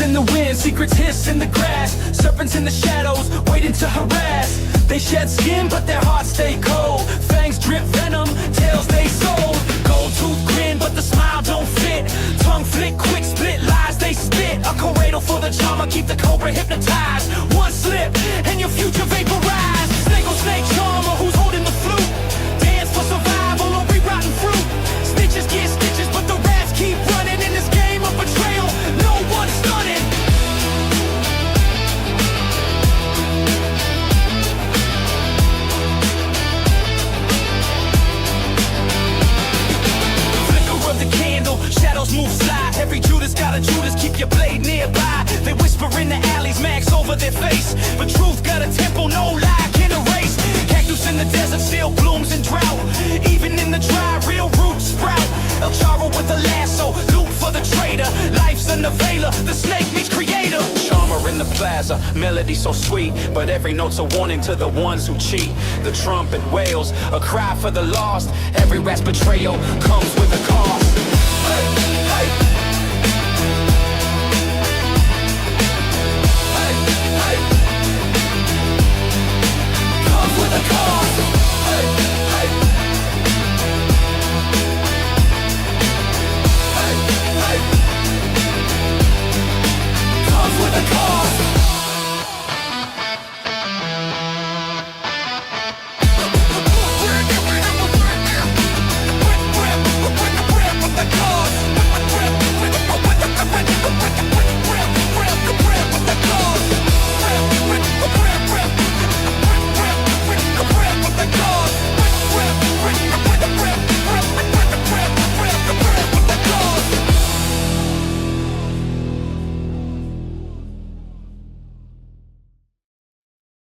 in the wind, secrets hiss in the grass. Serpents in the shadows, waiting to harass. They shed skin, but their hearts stay cold. Fangs drip venom, tails they sold. Gold tooth grin, but the smile don't fit. Tongue flick, quick split, lies they spit. A corradle for the charmer, keep the cobra hypnotized. One slip, and your future vaporized. Snake on snake charmer, who's holding the flute? Dance for survival or re-rotten fruit. Stitches get stitches, but the rats keep running. In this game of betrayal, no one's stunning. Shadows move slide, every Judas got a Judas, keep your blade nearby. They whisper in the alleys, max over their face, but truth got a tempo, no lie can erase. Cactus in the desert still blooms in drought, even in the dry, real roots sprout. El Charro with the lasso, loop for the traitor. Life's a novella, the snake meets creator. Charmer in the plaza, melody so sweet, but every note's a warning to the ones who cheat. The trumpet wails, a cry for the lost. Every rat's betrayal comes with a cost.